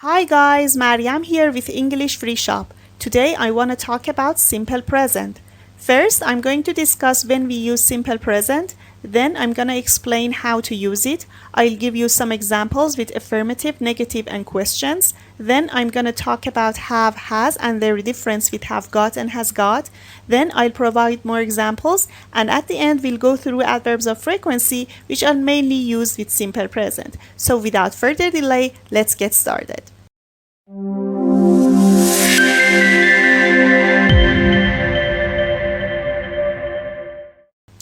Hi guys, Mariam here with English Free Shop. Today I want to talk about simple present. First, I'm going to discuss when we use simple present. Then I'm going to explain how to use it. I'll give you some examples with affirmative, negative, and questions. Then I'm going to talk about have, has, and their difference with have got and has got. Then I'll provide more examples. And at the end, we'll go through adverbs of frequency, which are mainly used with simple present. So without further delay, let's get started.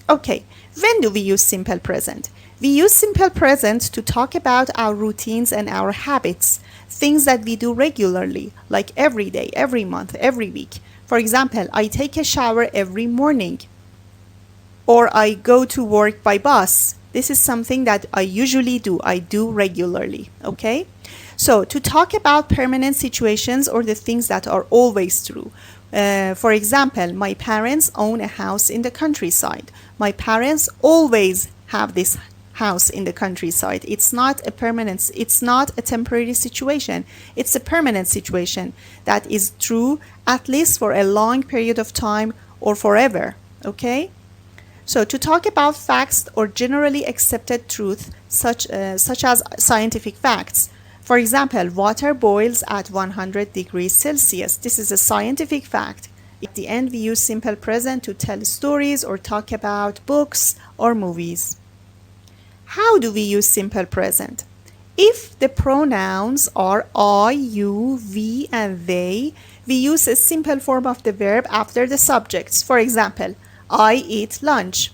Okay, when do we use simple present? We use simple present to talk about our routines and our habits, things that we do regularly, like every day, every month, every week. For example, I take a shower every morning, or I go to work by bus. This is something that I usually do, I do regularly, okay? So, to talk about permanent situations or the things that are always true. For example, my parents own a house in the countryside. My parents always have this house in the countryside. It's not a temporary situation. It's a permanent situation that is true at least for a long period of time or forever, okay? So to talk about facts or generally accepted truth such as scientific facts. For example, water boils at 100 degrees Celsius. This is a scientific fact. At the end, we use simple present to tell stories or talk about books or movies. How do we use simple present? If the pronouns are I, you, we, and they, we use a simple form of the verb after the subjects. For example, I eat lunch.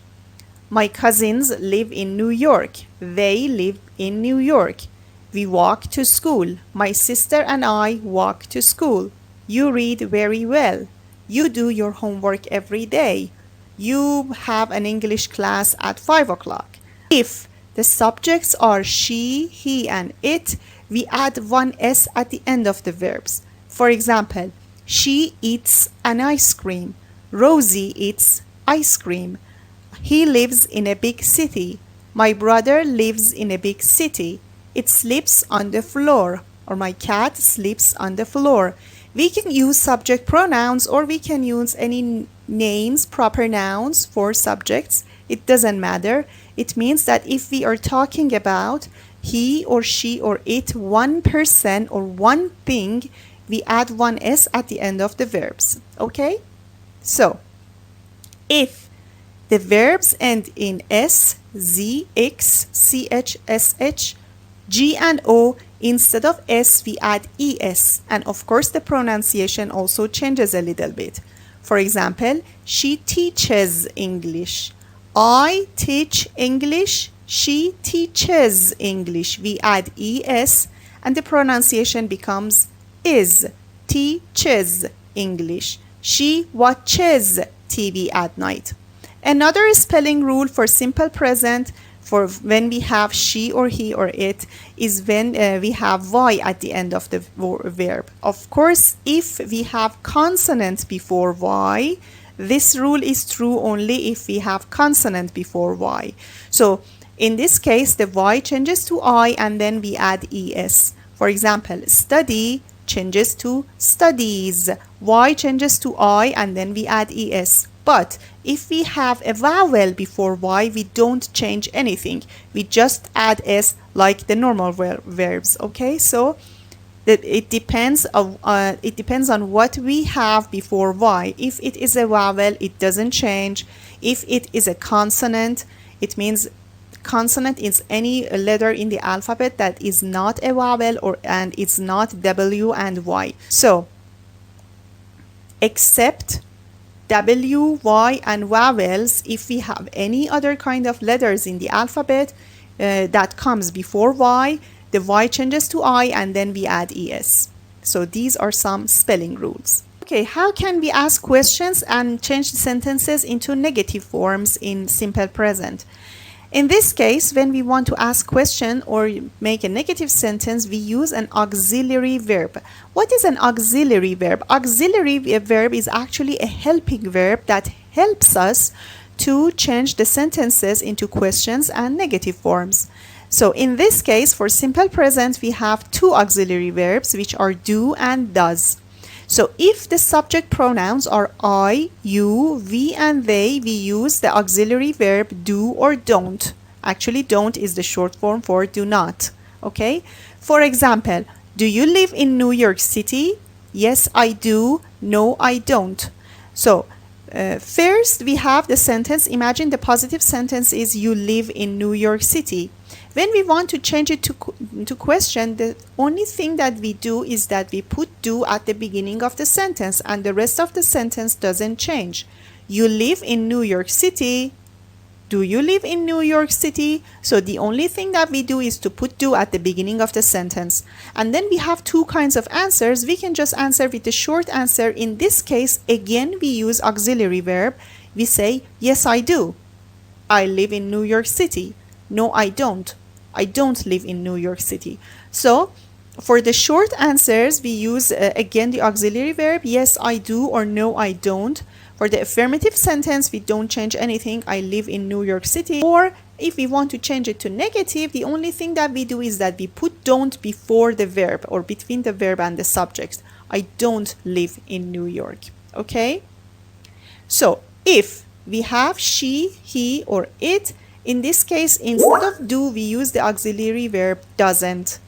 My cousins live in New York. They live in New York. We walk to school. My sister and I walk to school. You read very well. You do your homework every day. You have an English class at 5 o'clock. If the subjects are she, he, and it, we add one S at the end of the verbs. For example, she eats an ice cream. Rosie eats ice cream. He lives in a big city. My brother lives in a big city. It sleeps on the floor, or my cat sleeps on the floor. We can use subject pronouns or we can use any names, proper nouns for subjects. It doesn't matter. It means that if we are talking about he or she or it, one person or one thing, we add one S at the end of the verbs. Okay? So, if the verbs end in S, Z, X, CH, SH, G and O, instead of S, we add ES. And of course, the pronunciation also changes a little bit. For example, she teaches English. I teach English. She teaches English. We add ES and the pronunciation becomes is. Teaches English. She watches TV at night. Another spelling rule for simple present for when we have she or he or it is when we have Y at the end of the verb. Of course, if we have consonant before Y, this rule is true only if we have consonant before Y. So in this case, the Y changes to I and then we add ES. For example, study changes to studies. Y changes to I and then we add ES. But if we have a vowel before Y, we don't change anything. We just add S like the normal verbs. Okay, so it depends on what we have before Y. If it is a vowel, it doesn't change. If it is a consonant, it means consonant is any letter in the alphabet that is not a vowel and it's not W and Y. So, except W, Y, and vowels, if we have any other kind of letters in the alphabet that comes before Y, the Y changes to I and then we add ES. So these are some spelling rules. Okay, how can we ask questions and change the sentences into negative forms in simple present? In this case, when we want to ask question or make a negative sentence, we use an auxiliary verb. What is an auxiliary verb? Auxiliary verb is actually a helping verb that helps us to change the sentences into questions and negative forms. So in this case, for simple present, we have two auxiliary verbs, which are do and does. So if the subject pronouns are I, you, we, and they, we use the auxiliary verb do or don't. Actually, don't is the short form for do not. Okay? For example, do you live in New York City? Yes, I do. No, I don't. So, first we have the sentence. Imagine the positive sentence is you live in New York City. When we want to change it to question, the only thing that we do is that we put do at the beginning of the sentence, and the rest of the sentence doesn't change. You live in New York City. Do you live in New York City? So the only thing that we do is to put do at the beginning of the sentence. And then we have two kinds of answers. We can just answer with the short answer. In this case, again, we use auxiliary verb. We say, yes, I do. I live in New York City. No, I don't. I don't live in New York City. So for the short answers, we use again the auxiliary verb, yes, I do, or no, I don't. For the affirmative sentence, we don't change anything. I live in New York City. Or if we want to change it to negative, the only thing that we do is that we put don't before the verb or between the verb and the subject. I don't live in New York. Okay? So if we have she, he, or it, in this case, instead of do, we use the auxiliary verb doesn't.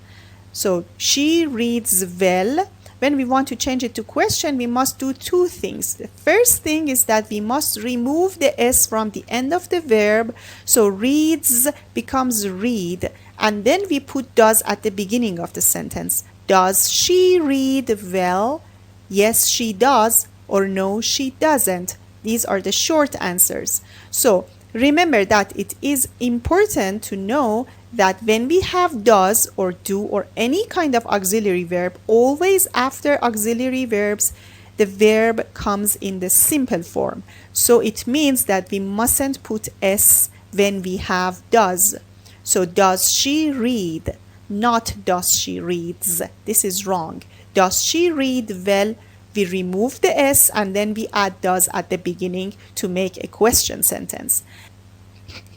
So she reads well. When we want to change it to question, we must do two things. The first thing is that we must remove the S from the end of the verb. So reads becomes read. And then we put does at the beginning of the sentence. Does she read well? Yes, she does. Or no, she doesn't. These are the short answers. So remember that it is important to know that when we have does or do or any kind of auxiliary verb, always after auxiliary verbs, the verb comes in the simple form. So it means that we mustn't put S when we have does. So does she read? Not does she reads. This is wrong. Does she read well? We remove the S and then we add does at the beginning to make a question sentence.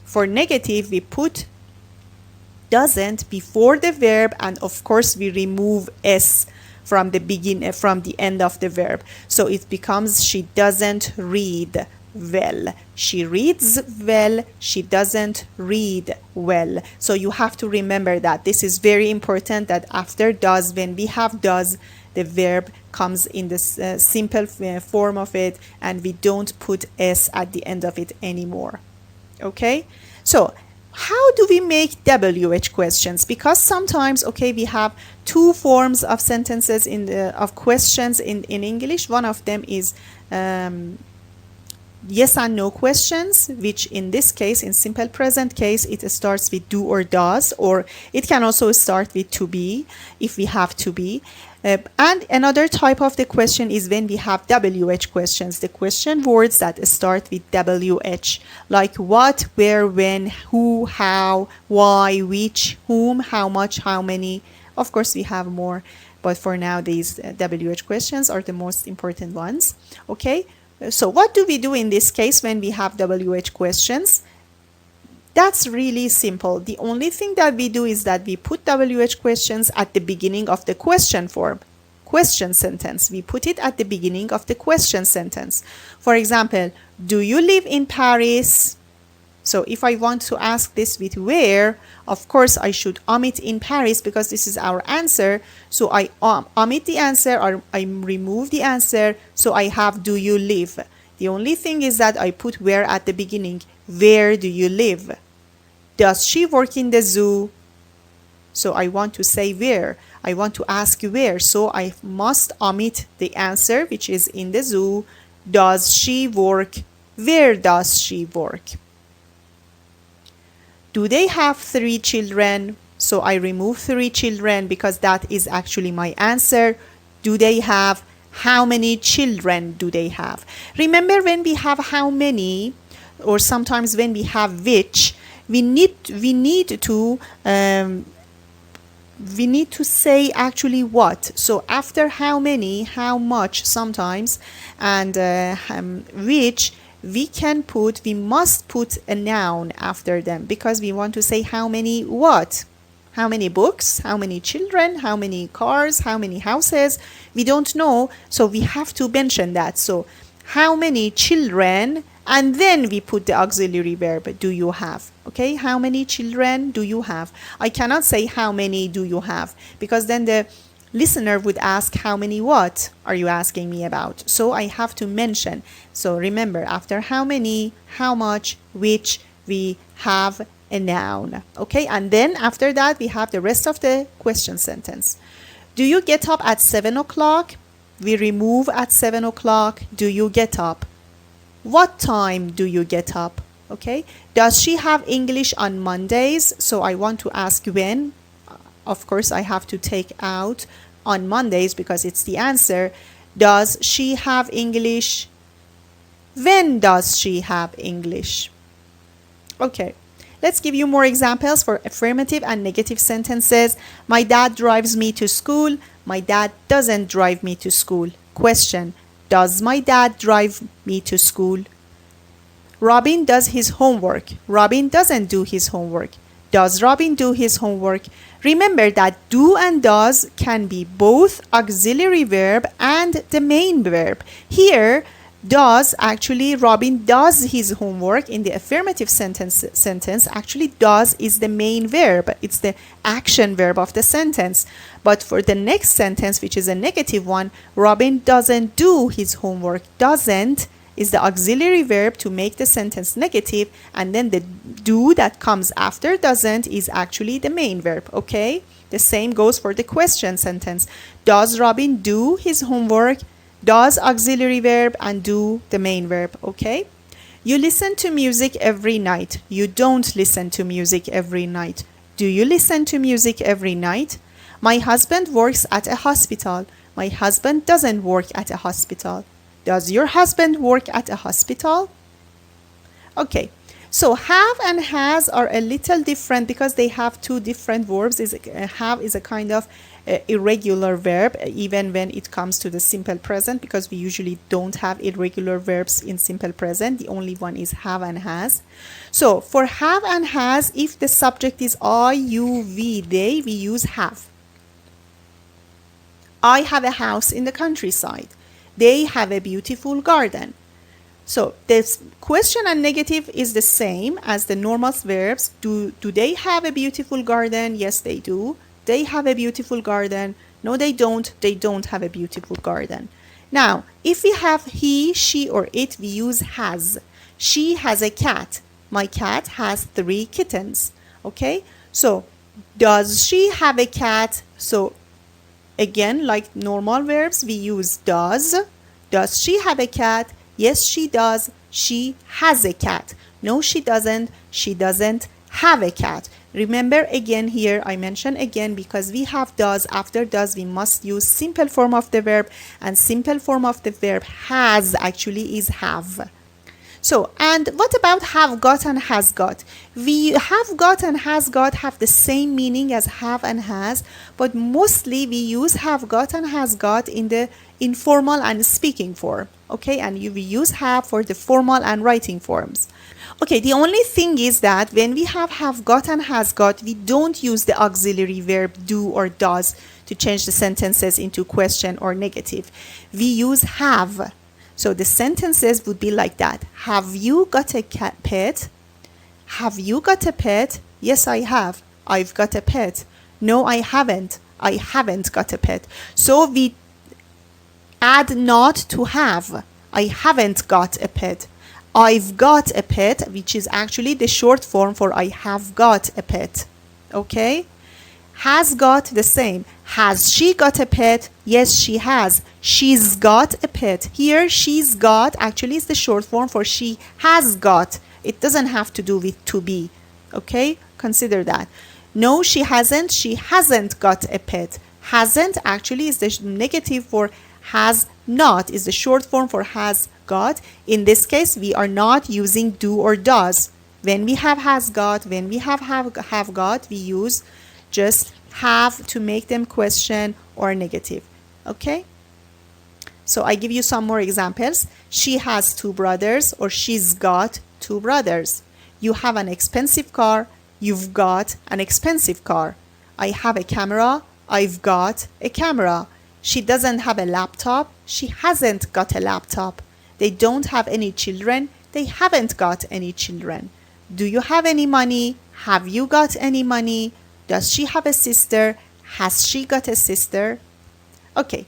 For negative, we put doesn't before the verb, and of course we remove S from the end of the verb. So it becomes she doesn't read well. She reads well. She doesn't read well. So you have to remember that. This is very important, that after does, when we have does, the verb comes in the simple form of it, and we don't put S at the end of it anymore. Okay? So how do we make WH questions? Because sometimes, okay, we have two forms of sentences of questions in English. One of them is yes and no questions, which in this case, in simple present case, it starts with do or does, or it can also start with to be if we have to be. And another type of the question is when we have WH questions, the question words that start with WH, like what, where, when, who, how, why, which, whom, how much, how many. Of course, we have more, but for now, these WH questions are the most important ones. Okay, so what do we do in this case when we have WH questions? That's really simple. The only thing that we do is that we put WH questions at the beginning of the question form, question sentence. We put it at the beginning of the question sentence. For example, do you live in Paris? So if I want to ask this with where, of course I should omit in Paris because this is our answer. So I omit the answer, or I remove the answer. So I have do you live. The only thing is that I put where at the beginning. Where do you live? Does she work in the zoo? So I want to say where. I want to ask where. So I must omit the answer, which is in the zoo. Does she work? Where does she work? Do they have 3 children? So I remove 3 children because that is actually my answer. Do they have? How many children do they have? Remember, when we have how many, or sometimes when we have which, we need to say actually what. So after how many, how much sometimes, and which, we must put a noun after them because we want to say how many what? How many books, how many children, how many cars, how many houses? We don't know, so we have to mention that. So how many children, and then we put the auxiliary verb do you have. Okay, how many children do you have? I cannot say how many do you have because then the listener would ask how many what are you asking me about. So I have to mention. So remember, after how many, how much, which, we have a noun. Okay, and then after that we have the rest of the question sentence. Do you get up at 7 o'clock? We remove at 7 o'clock. Do you get up? What time do you get up? Okay, does she have English on Mondays? So I want to ask when. Of course I have to take out on Mondays because it's the answer. Does she have English? When does she have English? Okay, let's give you more examples for affirmative and negative sentences. My dad drives me to school. My dad doesn't drive me to school. Question: does my dad drive me to school? Robin does his homework. Robin doesn't do his homework. Does Robin do his homework? Remember that do and does can be both auxiliary verb and the main verb. Here, does, actually Robin does his homework in the affirmative sentence. Actually does is the main verb. It's the action verb of the sentence. But for the next sentence, which is a negative one, Robin doesn't do his homework. Doesn't is the auxiliary verb to make the sentence negative, and then the do that comes after doesn't is actually the main verb. Okay, the same goes for the question sentence. Does Robin do his homework? Does auxiliary verb and do the main verb. Okay, you listen to music every night. You don't listen to music every night. Do you listen to music every night? My husband works at a hospital. My husband doesn't work at a hospital. Does your husband work at a hospital? Okay, so have and has are a little different because they have two different verbs. Have is a kind of irregular verb, even when it comes to the simple present, because we usually don't have irregular verbs in simple present. The only one is have and has. So for have and has, if the subject is I, you, we, they, we use have. I have a house in the countryside. They have a beautiful garden. So this question and negative is the same as the normal verbs. Do they have a beautiful garden? Yes, they do. They have a beautiful garden. No, they don't. They don't have a beautiful garden. Now, if we have he, she, or it, we use has. She has a cat. My cat has 3 kittens. Okay? So, does she have a cat? So, again, like normal verbs, we use does. Does she have a cat? Yes, she does. She has a cat. No, she doesn't. She doesn't have a cat. Remember again here, I mention again, because we have does, after does we must use simple form of the verb, and simple form of the verb has actually is have. So, and what about have got and has got? We have got and has got have the same meaning as have and has, but mostly we use have got and has got in the informal and speaking form. Okay, and we use have for the formal and writing forms. Okay, the only thing is that when we have got and has got, we don't use the auxiliary verb do or does to change the sentences into question or negative. We use have. So the sentences would be like that. Have you got a pet? Have you got a pet? Yes, I have. I've got a pet. No, I haven't. I haven't got a pet. So we add not to have. I haven't got a pet. I've got a pet, which is actually the short form for I have got a pet. Okay? Has got the same. Has she got a pet? Yes, she has. She's got a pet. Here, she's got actually is the short form for she has got. It doesn't have to do with to be. Okay? Consider that. No, she hasn't. She hasn't got a pet. Hasn't actually is the negative for has not, is the short form for has got. In this case, we are not using do or does. When we have has got, when we have got, we use just have to make them question or negative. Okay? So I give you some more examples. She has two brothers, or she's got two brothers. You have an expensive car. You've got an expensive car. I have a camera. I've got a camera. She doesn't have a laptop. She hasn't got a laptop. They don't have any children. They haven't got any children. Do you have any money? Have you got any money? Does she have a sister? Has she got a sister? Okay,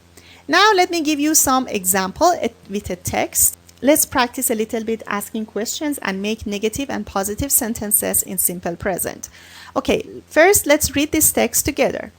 now let me give you some example with a text. Let's practice a little bit asking questions and make negative and positive sentences in simple present. Okay, first let's read this text together.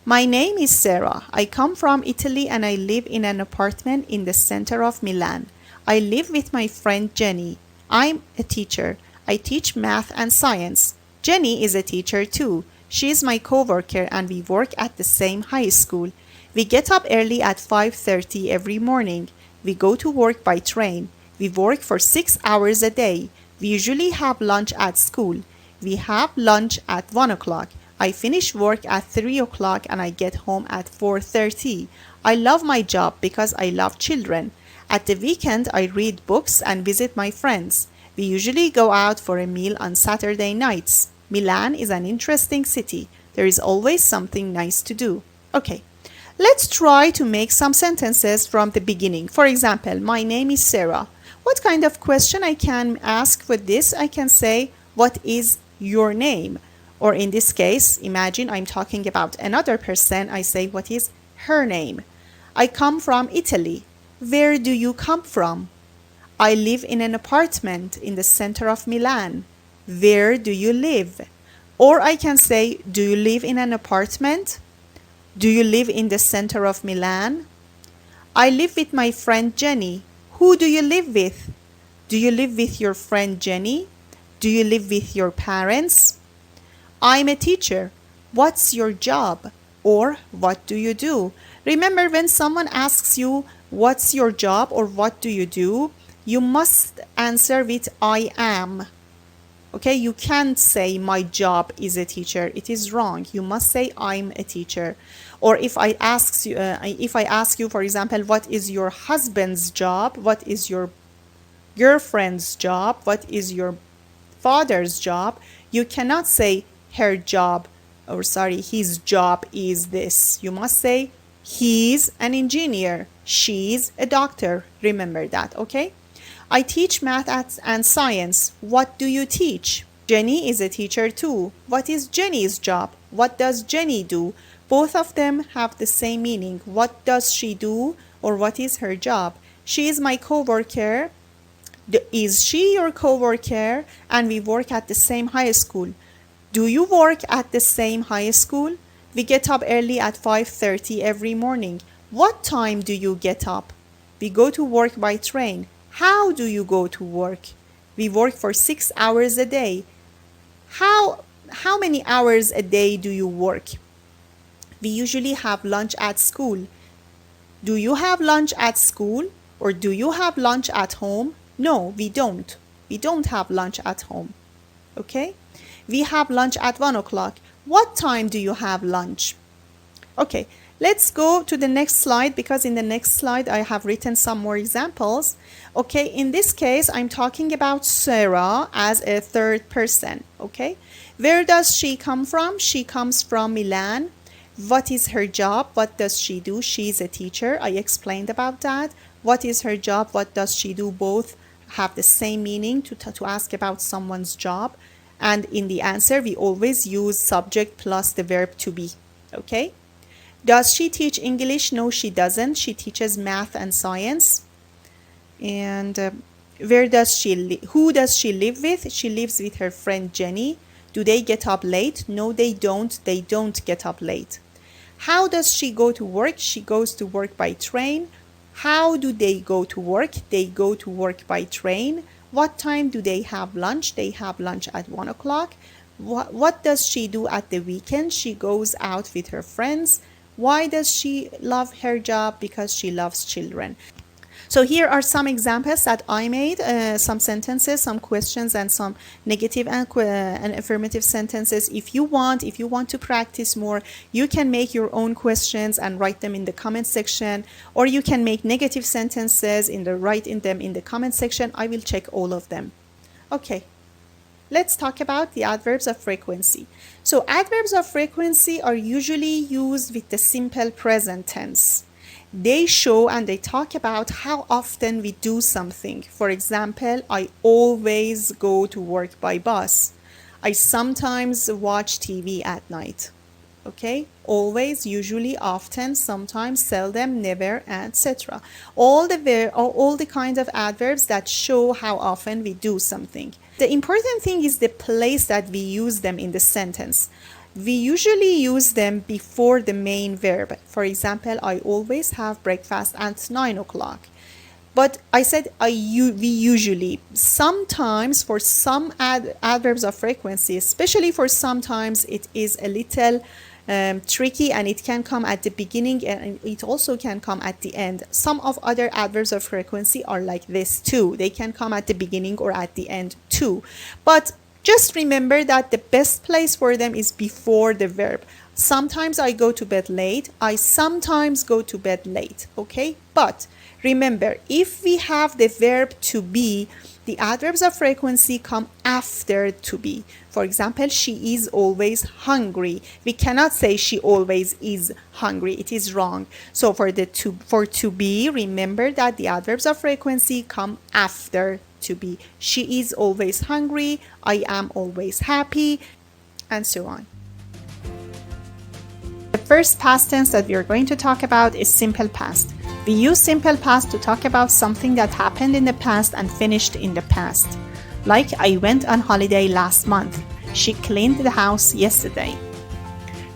My name is Sarah. I come from Italy and I live in an apartment in the center of Milan. I live with my friend Jenny. I'm a teacher. I teach math and science. Jenny is a teacher too. She is my coworker and we work at the same high school. We get up early at 5:30 every morning. We go to work by train. We work for 6 hours a day. We usually have lunch at school. We have lunch at 1 o'clock. I finish work at 3 o'clock and I get home at 4:30. I love my job because I love children. At the weekend, I read books and visit my friends. We usually go out for a meal on Saturday nights. Milan is an interesting city. There is always something nice to do. Okay, let's try to make some sentences from the beginning. For example, my name is Sarah. What kind of question I can ask for this? I can say, what is your name? Or in this case, imagine I'm talking about another person. I say, what is her name? I come from Italy. Where do you come from? I live in an apartment in the center of Milan. Where do you live? Or I can say, do you live in an apartment? Do you live in the center of Milan? I live with my friend Jenny. Who do you live with? Do you live with your friend Jenny? Do you live with your parents? I'm a teacher. What's your job? Or what do you do? Remember, when someone asks you, what's your job or what do you do? You must answer with I am. Okay, you can't say my job is a teacher. It is wrong. You must say I'm a teacher. Or if I ask you, for example, what is your husband's job? What is your girlfriend's job? What is your father's job? You cannot say her job, or sorry, his job is this. You must say he's an engineer. She's a doctor. Remember that, okay? I teach math and science. What do you teach? Jenny is a teacher too. What is Jenny's job? What does Jenny do? Both of them have the same meaning. What does she do or what is her job? She is my coworker. Is she your coworker? And we work at the same high school. Do you work at the same high school? We get up early at 5:30 every morning. What time do you get up? We go to work by train. How do you go to work? We work for 6 hours a day. How many hours a day do you work? We usually have lunch at school. Do you have lunch at school? Or do you have lunch at home? No, we don't. We don't have lunch at home. Okay? We have lunch at 1 o'clock. What time do you have lunch? Okay, let's go to the next slide, because in the next slide I have written some more examples. Okay, in this case I'm talking about Sarah as a third person. Okay, where does she come from? She comes from Milan. What is her job? What does she do? She's a teacher. I explained about that. What is her job? What does she do? Both have the same meaning to ask about someone's job. And in the answer, we always use subject plus the verb to be. Okay? Does she teach English? No, she doesn't. She teaches math and science. And who does she live with? She lives with her friend Jenny. Do they get up late? No, they don't. They don't get up late. How does she go to work? She goes to work by train. How do they go to work? They go to work by train. What time do they have lunch? They have lunch at 1 o'clock. What does she do at the weekend? She goes out with her friends. Why does she love her job? Because she loves children. So here are some examples that I made, some sentences, some questions, and some negative and affirmative sentences. If you want to practice more, you can make your own questions and write them in the comment section, or you can make negative sentences write them in the comment section. I will check all of them. Okay. Let's talk about the adverbs of frequency. So adverbs of frequency are usually used with the simple present tense. They show and they talk about how often we do something. For example, I always go to work by bus. I sometimes watch TV at night. Okay, always, usually, often, sometimes, seldom, never, etc. All the kinds of adverbs that show how often we do something. The important thing is the place that we use them in the sentence. We usually use them before the main verb. For example, I always have breakfast at 9 o'clock. But I said we usually. Sometimes for some adverbs of frequency, especially for sometimes, it is a little tricky, and it can come at the beginning and it also can come at the end. Some of other adverbs of frequency are like this too. They can come at the beginning or at the end too. But just remember that the best place for them is before the verb. Sometimes I go to bed late. I sometimes go to bed late. Okay? But remember, if we have the verb to be, the adverbs of frequency come after to be. For example, she is always hungry. We cannot say she always is hungry. It is wrong. So for to be, remember that the adverbs of frequency come after to be. She is always hungry. I am always happy, and so on. The first past tense that we are going to talk about is simple past. We use simple past to talk about something that happened in the past and finished in the past. Like, I went on holiday last month. She cleaned the house yesterday.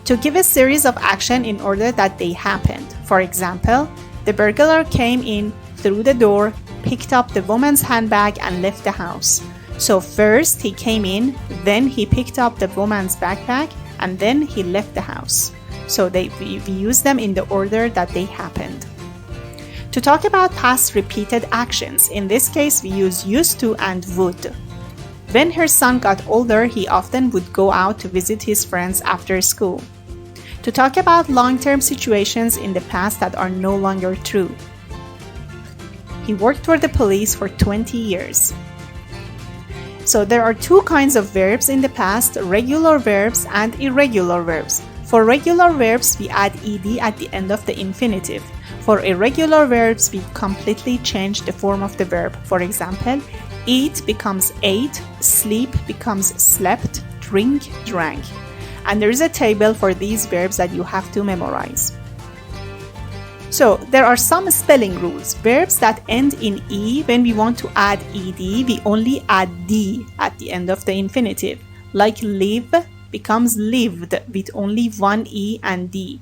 To give a series of action in order that they happened. For example, the burglar came in through the door, picked up the woman's handbag, and left the house. So first he came in, then he picked up the woman's backpack, and then he left the house. So we use them in the order that they happened. To talk about past repeated actions, in this case we use used to and would. When her son got older, he often would go out to visit his friends after school. To talk about long-term situations in the past that are no longer true. He worked for the police for 20 years. So there are two kinds of verbs in the past, regular verbs and irregular verbs. For regular verbs, we add ed at the end of the infinitive. For irregular verbs, we completely change the form of the verb. For example, eat becomes ate, sleep becomes slept, drink, drank. And there is a table for these verbs that you have to memorize. So there are some spelling rules. Verbs that end in e, when we want to add ed, we only add d at the end of the infinitive. Like live becomes lived with only one e and d.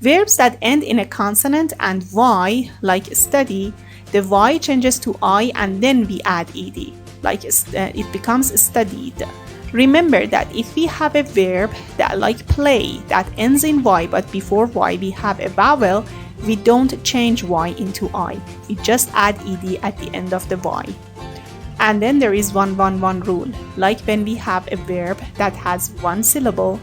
Verbs that end in a consonant and y, like study, the y changes to I and then we add ed, like it becomes studied. Remember that if we have a verb that, like play, that ends in y but before y we have a vowel, we don't change y into I. We just add ed at the end of the y. And then there is 1-1-1 rule, like when we have a verb that has one syllable,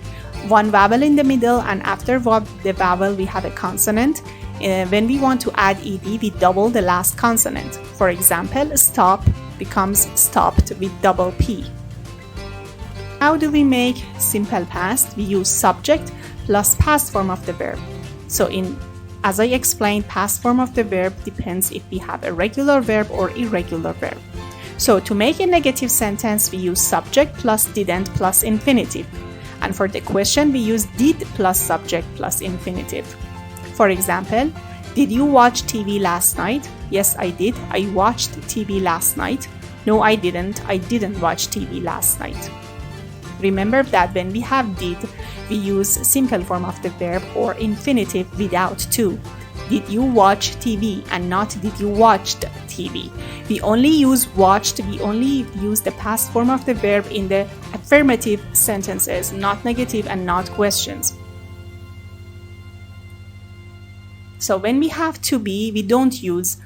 one vowel in the middle, and after the vowel we have a consonant. When we want to add ed, we double the last consonant. For example, stop becomes stopped with double p. How do we make simple past? We use subject plus past form of the verb. So as I explained, past form of the verb depends if we have a regular verb or irregular verb. So to make a negative sentence, we use subject plus didn't plus infinitive. And for the question, we use did plus subject plus infinitive. For example, did you watch TV last night? Yes, I did. I watched TV last night. No, I didn't. I didn't watch TV last night. Remember that when we have did, we use simple form of the verb or infinitive without to. Did you watch TV and not did you watched TV. We only use watched, we only use the past form of the verb in the affirmative sentences, not negative and not questions. So when we have to be, we don't use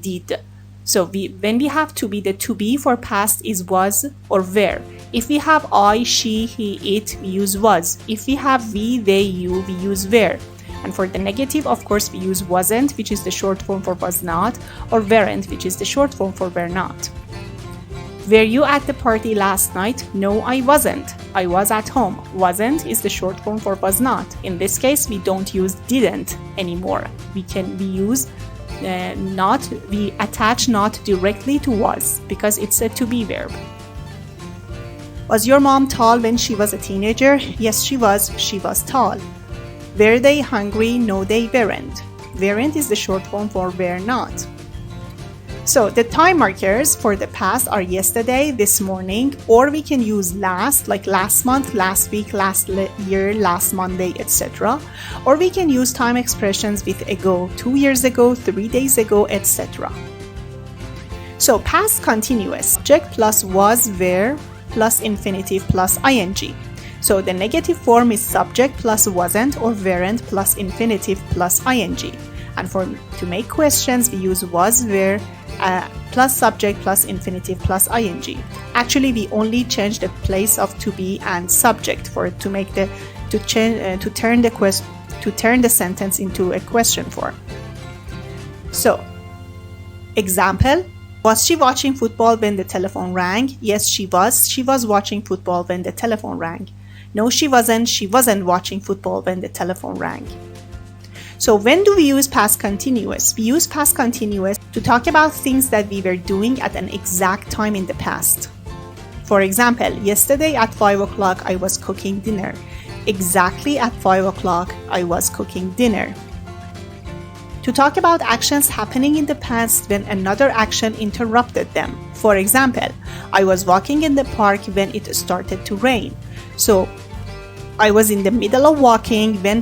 did. So when we have to be, the to be for past is was or were. If we have I, she, he, it, we use was. If we have we, they, you, we use were. And for the negative, of course, we use wasn't, which is the short form for was not, or weren't, which is the short form for were not. Were you at the party last night? No, I wasn't. I was at home. Wasn't is the short form for was not. In this case, we don't use didn't anymore. We use not, we attach not directly to was because it's a to be verb. Was your mom tall when she was a teenager? Yes, she was. She was tall. Were they hungry? No, they weren't. Weren't is the short form for were not. So the time markers for the past are yesterday, this morning, or we can use last, like last month, last week, last year, last Monday, etc. Or we can use time expressions with ago, 2 years ago, 3 days ago, etc. So past continuous, subject plus was, were, plus infinitive plus ing. So the negative form is subject plus wasn't or weren't plus infinitive plus ing. And to make questions, we use was, were, plus subject plus infinitive plus ing. Actually, we only change the place of to be and subject to turn the sentence into a question form. So, example: was she watching football when the telephone rang? Yes, she was. She was watching football when the telephone rang. No, she wasn't. She wasn't watching football when the telephone rang. So when do we use past continuous? We use past continuous to talk about things that we were doing at an exact time in the past. For example, yesterday at 5 o'clock I was cooking dinner. Exactly at 5 o'clock I was cooking dinner. To talk about actions happening in the past when another action interrupted them. For example, I was walking in the park when it started to rain. So I was in the middle of walking when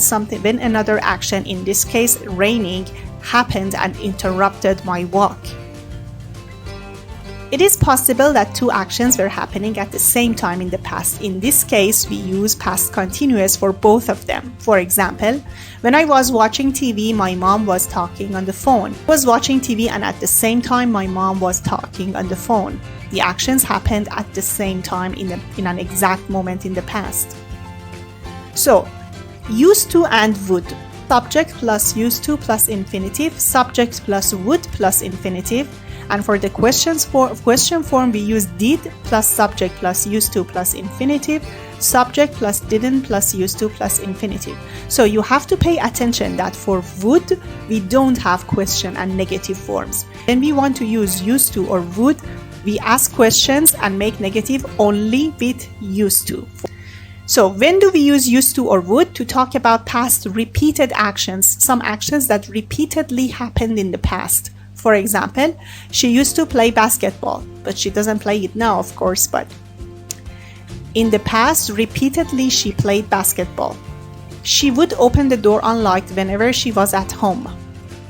another action, in this case raining, happened and interrupted my walk. It is possible that two actions were happening at the same time in the past. In this case, we use past continuous for both of them. For example, when I was watching TV, my mom was talking on the phone. I was watching TV and at the same time my mom was talking on the phone. The actions happened at the same time in an exact moment in the past. So, used to and would. Subject plus used to plus infinitive, subject plus would plus infinitive. And for the question form, we use did plus subject plus used to plus infinitive, subject plus didn't plus used to plus infinitive. So you have to pay attention that for would, we don't have question and negative forms. When we want to use used to or would, we ask questions and make negative only with used to. So when do we use used to or would? To talk about past repeated actions, some actions that repeatedly happened in the past. For example, she used to play basketball, but she doesn't play it now, of course, but in the past, repeatedly she played basketball. She would open the door unlocked whenever she was at home.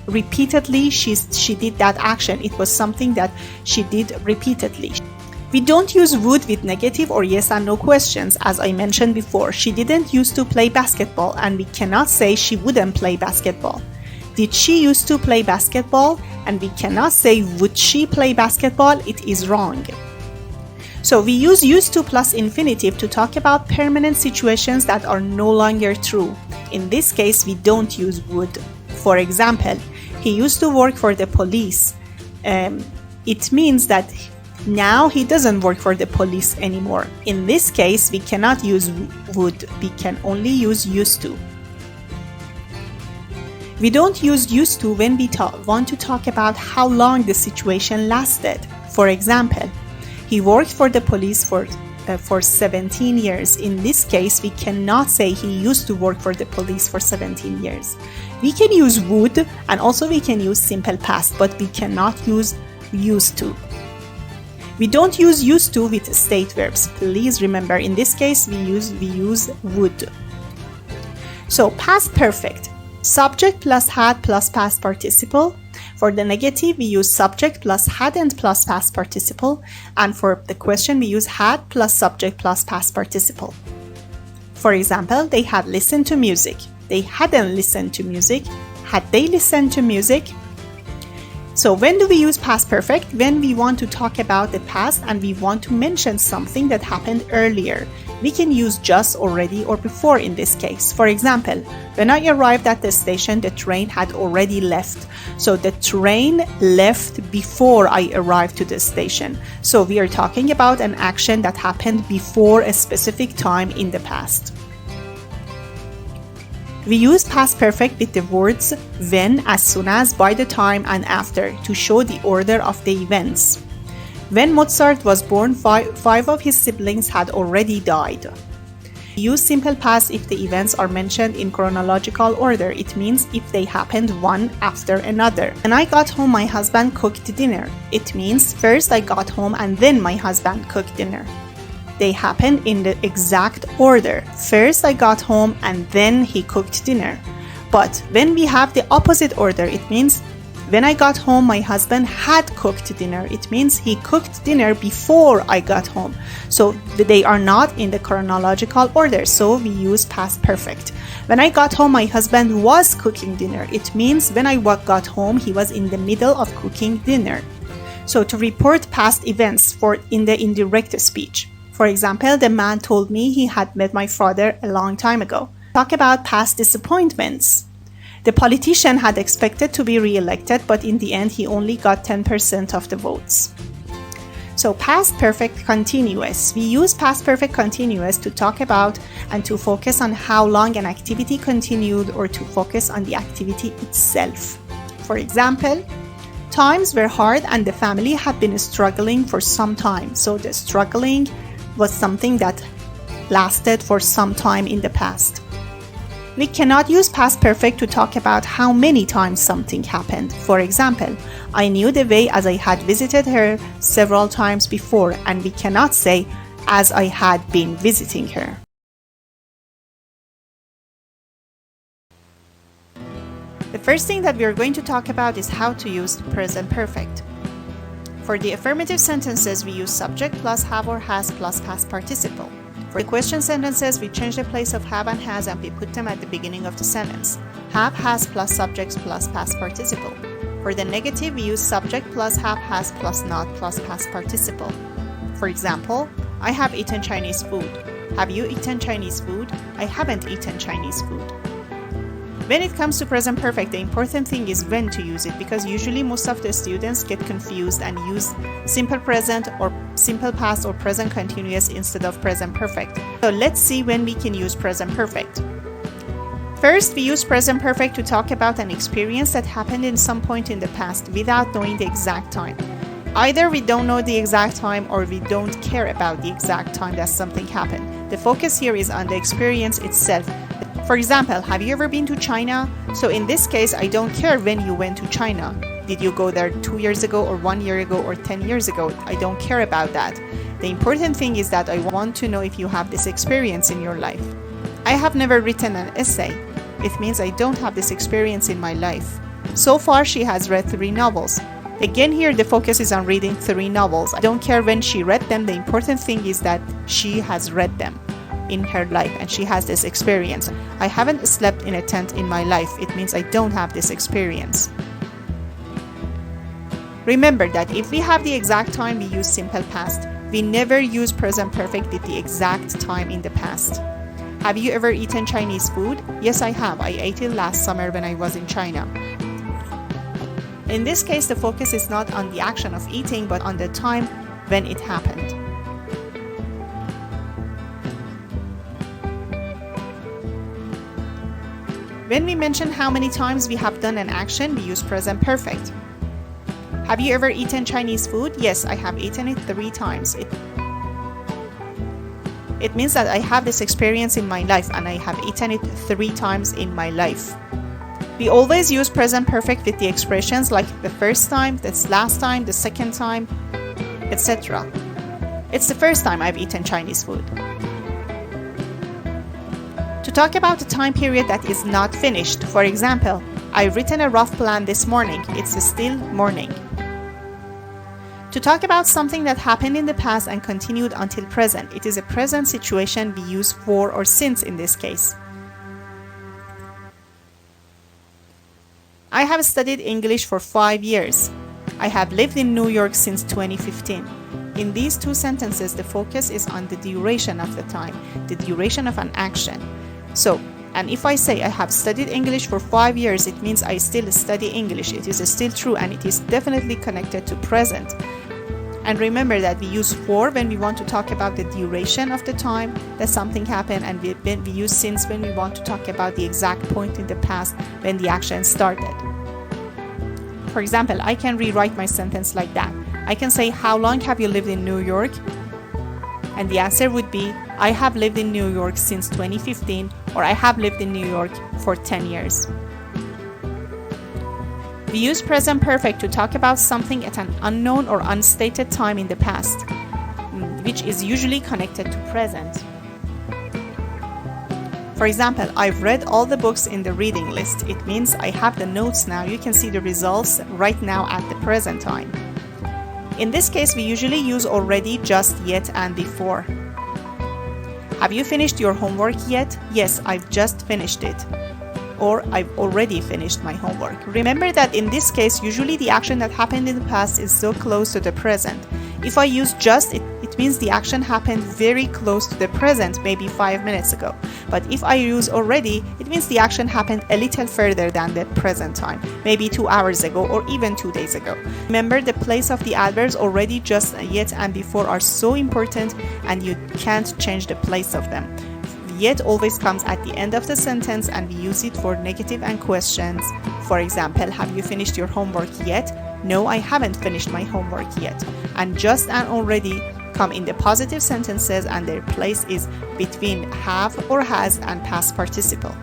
Repeatedly, she did that action. It was something that she did repeatedly. We don't use would with negative or yes and no questions. As I mentioned before, she didn't used to play basketball, and we cannot say she wouldn't play basketball. Did she used to play basketball? And we cannot say would she play basketball. It is wrong. So we use used to plus infinitive to talk about permanent situations that are no longer true. In this case, we don't use would. For example, he used to work for the police. It means that now he doesn't work for the police anymore. In this case, we cannot use would. We can only use used to. We don't use used to when we want to talk about how long the situation lasted. For example, he worked for the police for 17 years. In this case, we cannot say he used to work for the police for 17 years. We can use would, and also we can use simple past, but we cannot use used to. We don't use used to with state verbs. Please remember, in this case, we use would. So past perfect. Subject plus had plus past participle. For the negative, we use subject plus hadn't plus past participle. And for the question, we use had plus subject plus past participle. For example, they had listened to music. They hadn't listened to music. Had they listened to music? So when do we use past perfect? When we want to talk about the past and we want to mention something that happened earlier. We can use just, already, or before in this case. For example, when I arrived at the station, the train had already left. So the train left before I arrived to the station. So we are talking about an action that happened before a specific time in the past. We use past perfect with the words when, as soon as, by the time, and after to show the order of the events. When Mozart was born, five of his siblings had already died. We use simple past if the events are mentioned in chronological order. It means if they happened one after another. When I got home, my husband cooked dinner. It means first I got home and then my husband cooked dinner. They happened in the exact order. First I got home and then he cooked dinner. But when we have the opposite order, it means when I got home, my husband had cooked dinner. It means he cooked dinner before I got home. So they are not in the chronological order. So we use past perfect. When I got home, my husband was cooking dinner. It means when I got home, he was in the middle of cooking dinner. So to report past events in the indirect speech. For example, the man told me he had met my father a long time ago. Talk about past disappointments. The politician had expected to be re-elected, but in the end he only got 10% of the votes. So past perfect continuous. We use past perfect continuous to talk about and to focus on how long an activity continued or to focus on the activity itself. For example, times were hard and the family had been struggling for some time. So the struggling was something that lasted for some time in the past. We cannot use past perfect to talk about how many times something happened. For example, I knew the way as I had visited her several times before, and we cannot say as I had been visiting her. The first thing that we are going to talk about is how to use present perfect. For the affirmative sentences, we use subject plus have or has plus past participle. For the question sentences, we change the place of have and has and we put them at the beginning of the sentence. Have, has plus subjects plus past participle. For the negative, we use subject plus have, has plus not plus past participle. For example, I have eaten Chinese food. Have you eaten Chinese food? I haven't eaten Chinese food. When it comes to present perfect, the important thing is when to use it, because usually most of the students get confused and use simple present or simple past or present continuous instead of present perfect. So let's see when we can use present perfect. First, we use present perfect to talk about an experience that happened in some point in the past without knowing the exact time. Either we don't know the exact time or we don't care about the exact time that something happened. The focus here is on the experience itself. For example, have you ever been to China? So in this case, I don't care when you went to China. Did you go there 2 years ago or 1 year ago or 10 years ago? I don't care about that. The important thing is that I want to know if you have this experience in your life. I have never written an essay. It means I don't have this experience in my life. So far, she has read 3 novels. Again, here the focus is on reading 3 novels. I don't care when she read them. The important thing is that she has read them in her life and she has this experience. I haven't slept in a tent in my life. It means I don't have this experience. Remember that if we have the exact time, we use simple past. We never use present perfect with the exact time in the past. Have you ever eaten Chinese food? Yes, I have. I ate it last summer when I was in China. In this case, the focus is not on the action of eating, but on the time when it happened. When we mention how many times we have done an action, we use present perfect. Have you ever eaten Chinese food? Yes, I have eaten it 3 times. It means that I have this experience in my life and I have eaten it 3 times in my life. We always use present perfect with the expressions like the first time, the last time, the second time, etc. It's the first time I've eaten Chinese food. To talk about the time period that is not finished, for example, I've written a rough plan this morning. It's still morning. To talk about something that happened in the past and continued until present, it is a present situation. We use for or since in this case. I have studied English for 5 years. I have lived in New York since 2015. In these two sentences, the focus is on the duration of the time, the duration of an action. So, and if I say I have studied English for 5 years, it means I still study English. It is still true, and it is definitely connected to present. And remember that we use for when we want to talk about the duration of the time that something happened, and we use since when we want to talk about the exact point in the past when the action started. For example, I can rewrite my sentence like that. I can say, how long have you lived in New York? And the answer would be, I have lived in New York since 2015, or I have lived in New York for 10 years. We use present perfect to talk about something at an unknown or unstated time in the past, which is usually connected to present. For example, I've read all the books in the reading list. It means I have the notes now. You can see the results right now at the present time. In this case, we usually use already, just, yet, and before. Have you finished your homework yet? Yes, I've just finished it. Or I've already finished my homework. Remember that in this case, usually the action that happened in the past is so close to the present. If I use just, it means the action happened very close to the present, maybe 5 minutes ago. But if I use already, it means the action happened a little further than the present time, maybe 2 hours ago or even 2 days ago. Remember, the place of the adverbs already, just, yet, and before are so important, and you can't change the place of them. Yet always comes at the end of the sentence, and we use it for negative and questions. For example, have you finished your homework yet? No, I haven't finished my homework yet. And just and already come in the positive sentences, and their place is between have or has and past participle.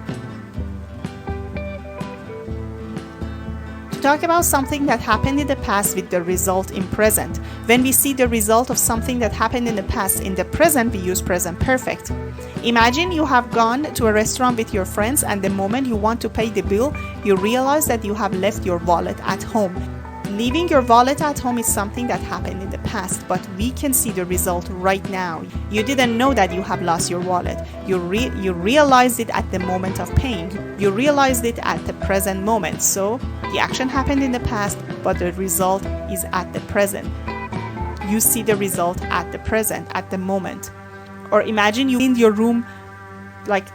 To talk about something that happened in the past with the result in present. When we see the result of something that happened in the past in the present, we use present perfect. Imagine you have gone to a restaurant with your friends, and the moment you want to pay the bill, you realize that you have left your wallet at home. Leaving your wallet at home is something that happened in the past, but we can see the result right now. You didn't know that you have lost your wallet. You realized it at the moment of paying. You realized it at the present moment. So the action happened in the past, but the result is at the present. You see the result at the present, at the moment. Or imagine you cleaned your room like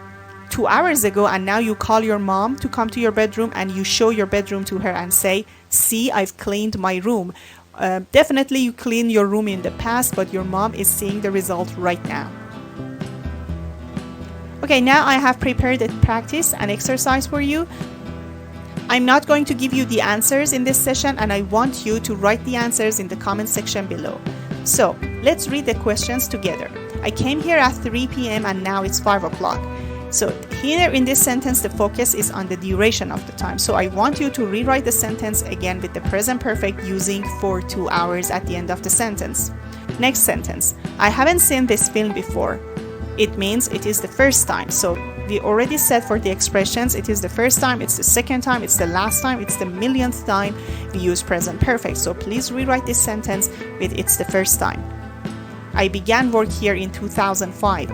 2 hours ago, and now you call your mom to come to your bedroom, and you show your bedroom to her and say, see, I've cleaned my room. Definitely you cleaned your room in the past, but your mom is seeing the result right now. Okay, now I have prepared a practice and exercise for you. I'm not going to give you the answers in this session, and I want you to write the answers in the comment section below. So let's read the questions together. I came here at 3 p.m. and now it's 5 o'clock. So here in this sentence, the focus is on the duration of the time. So I want you to rewrite the sentence again with the present perfect using for 2 hours at the end of the sentence. Next sentence, I haven't seen this film before. It means it is the first time. So we already said for the expressions, it is the first time, it's the second time, it's the last time, it's the millionth time we use present perfect. So please rewrite this sentence with it's the first time. I began work here in 2005.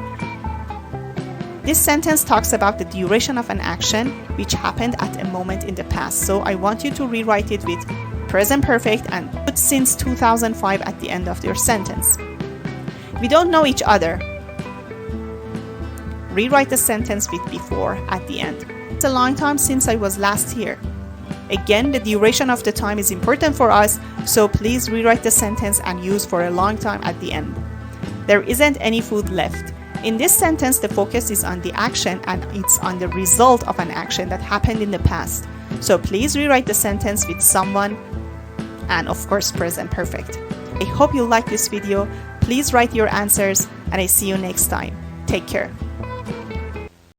This sentence talks about the duration of an action which happened at a moment in the past. So I want you to rewrite it with present perfect and put since 2005 at the end of your sentence. We don't know each other. Rewrite the sentence with before at the end. It's a long time since I was last here. Again, the duration of the time is important for us, so please rewrite the sentence and use for a long time at the end. There isn't any food left. In this sentence, the focus is on the action, and it's on the result of an action that happened in the past. So please rewrite the sentence with someone and of course present perfect. I hope you like this video. Please write your answers, and I see you next time. Take care.